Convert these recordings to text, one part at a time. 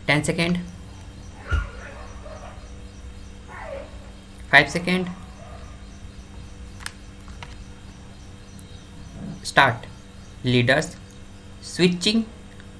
10 second, 5 second, start. Leaders switching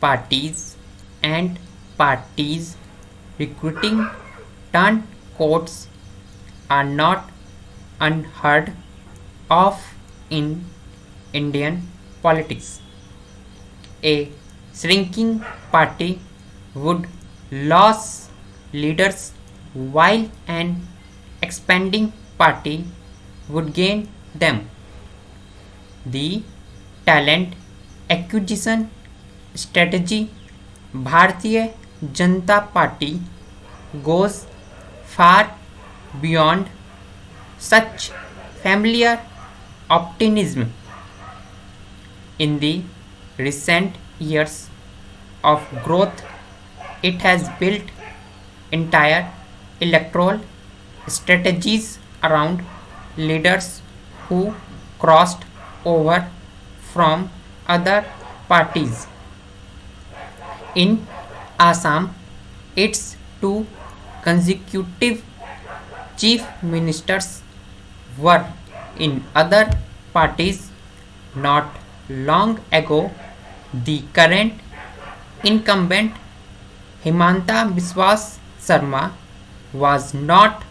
parties and parties recruiting turncoats are not unheard of in Indian politics. A shrinking party would lose leaders while an expanding party would gain them. The talent acquisition strategy Bharatiya Janata party goes far beyond such familiar optimism. In the recent years of growth, it has built entire electoral strategies around leaders who crossed over from other parties. In Assam, its two consecutive chief ministers were in other parties. Not long ago, the current incumbent Himanta Biswas Sarma was not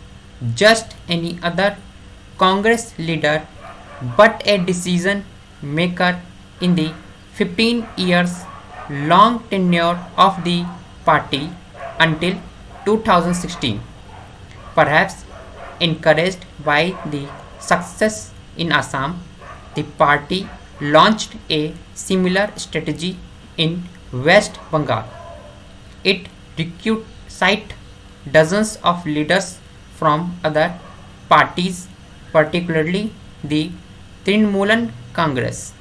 just any other Congress leader but a decision maker in the 15 years long tenure of the party until 2016. Perhaps encouraged by the success in Assam, the party launched a similar strategy in West Bengal. It recruited dozens of leaders from other parties, particularly the Trinamool Congress.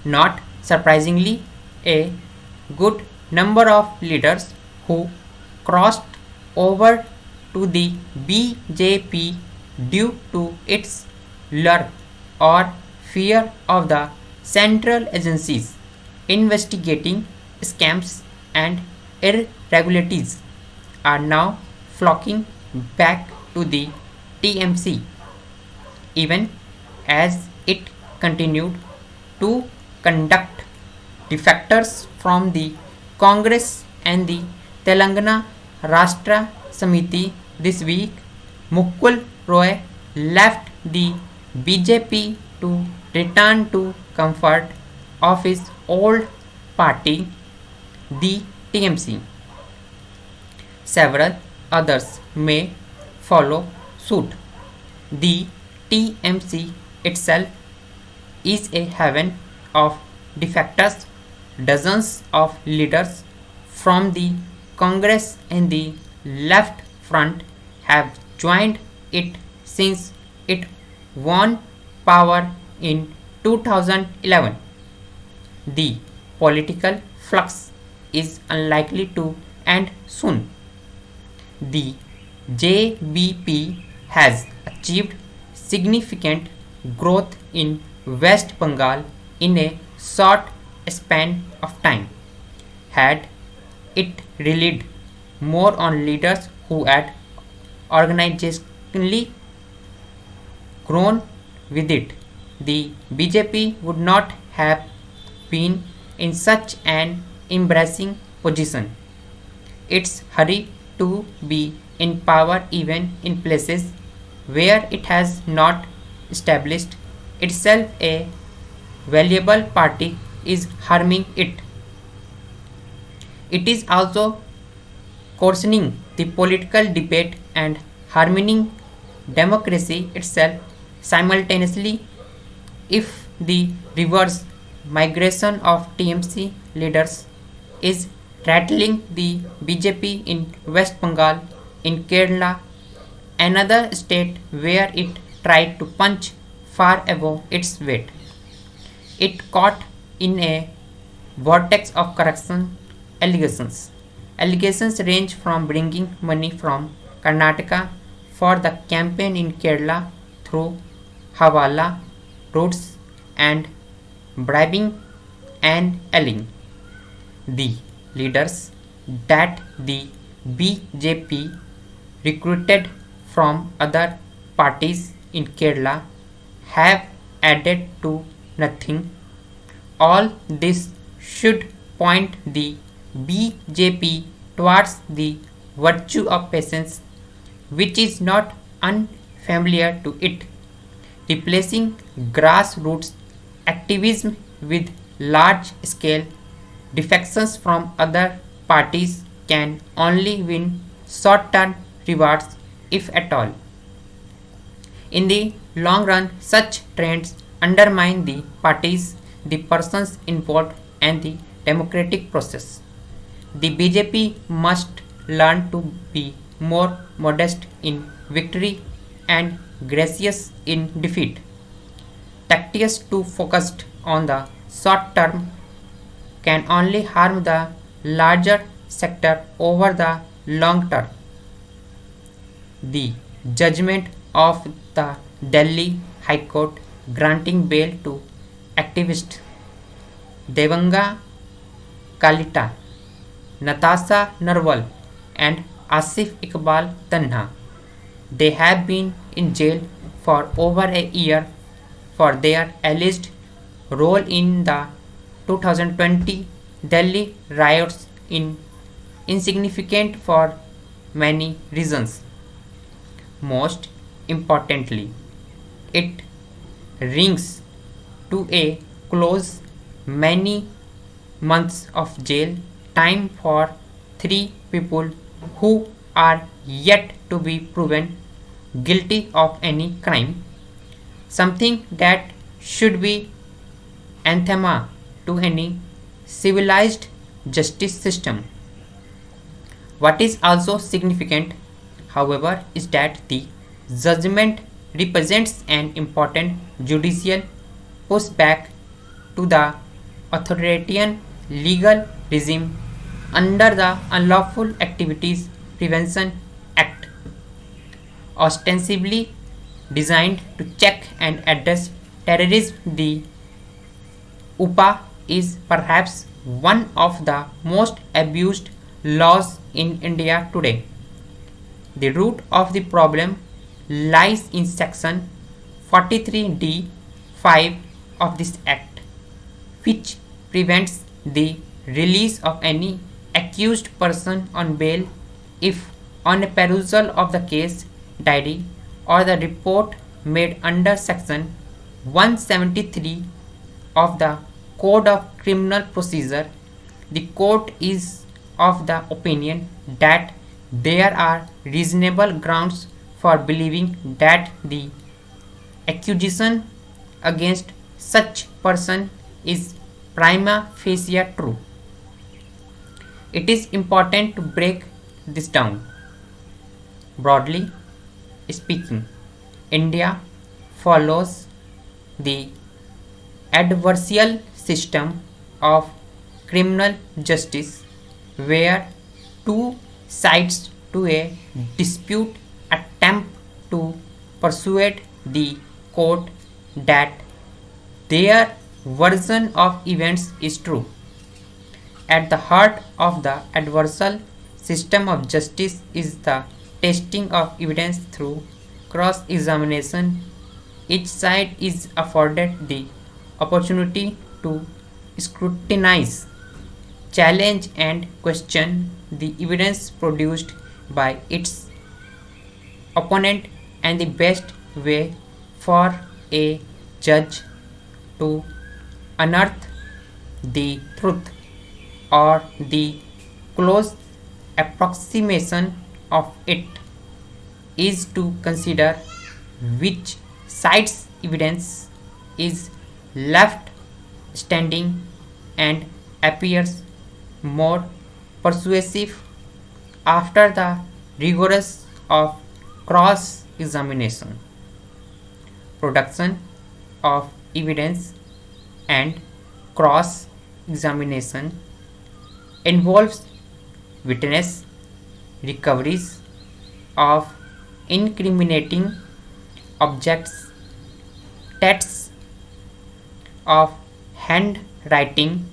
Not surprisingly, a good number of leaders who crossed over to the BJP due to its lure or fear of the central agencies investigating scams and irregularities are now flocking back to the TMC, even as it continued to conduct defectors from the Congress and the Telangana Rashtra Samiti this week. Mukul Roy left the BJP to return to comfort of his old party, the TMC. Several others may follow suit. The TMC itself is a haven of defectors. Dozens of leaders from the Congress and the left front have joined it since it won power in 2011. The political flux is unlikely to end soon. The JBP has achieved significant growth in West Bengal in a short span of time. Had it relied more on leaders who had organizationally grown with it, the BJP would not have been in such an embarrassing position. Its hurry to be in power, even in places where it has not established itself a valuable party, is harming it. It is also coarsening the political debate and harming democracy itself simultaneously. If the reverse migration of TMC leaders is rattling the BJP in West Bengal, in Kerala, another state where it tried to punch far above its weight. It caught in a vortex of corruption allegations. Allegations range from bringing money from Karnataka for the campaign in Kerala through Hawala routes and bribing and ailing the leaders that the BJP recruited from other parties in Kerala have added to nothing. All this should point the BJP towards the virtue of patience, which is not unfamiliar to it. Replacing grassroots activism with large scale defections from other parties can only win short term rewards, if at all. In the long run, such trends undermine the parties, the persons involved, and the democratic process. The BJP must learn to be more modest in victory and gracious in defeat. Tactics too focused on the short term can only harm the larger sector over the long term. The judgment of the Delhi High Court granting bail to activist Devanga Kalita, Natasha Narwal, and Asif Iqbal Tanha. They have been in jail for over a year for their alleged role in the 2020 Delhi riots in insignificant for many reasons. Most importantly, it rings to a close many months of jail time for three people who are yet to be proven guilty of any crime, something that should be anathema to any civilized justice system. What is also significant, however, is that the judgment represents an important judicial pushback to the authoritarian legal regime under the Unlawful Activities Prevention Act, ostensibly designed to check and address terrorism. The UPA is perhaps one of the most abused laws in India today. The root of the problem lies in section 43D(5) of this act, which prevents the release of any accused person on bail if, on a perusal of the case diary or the report made under section 173 of the Code of Criminal Procedure, the court is of the opinion that there are reasonable grounds for believing that the accusation against such person is prima facie true. It is important to break this down. Broadly speaking, India follows the adversarial system of criminal justice where two sides to a dispute attempt to persuade the court that their version of events is true. At the heart of the adversarial system of justice is the testing of evidence through cross-examination. Each side is afforded the opportunity to scrutinize, challenge, and question the evidence produced by its opponent, and the best way for a judge to unearth the truth or the close approximation of it is to consider which side's evidence is left standing and appears more persuasive after the rigorous of cross-examination. Production of evidence and cross-examination involves witness recoveries of incriminating objects, tests of handwriting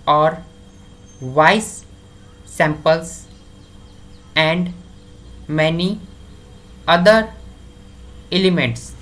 or vice samples, and many other elements.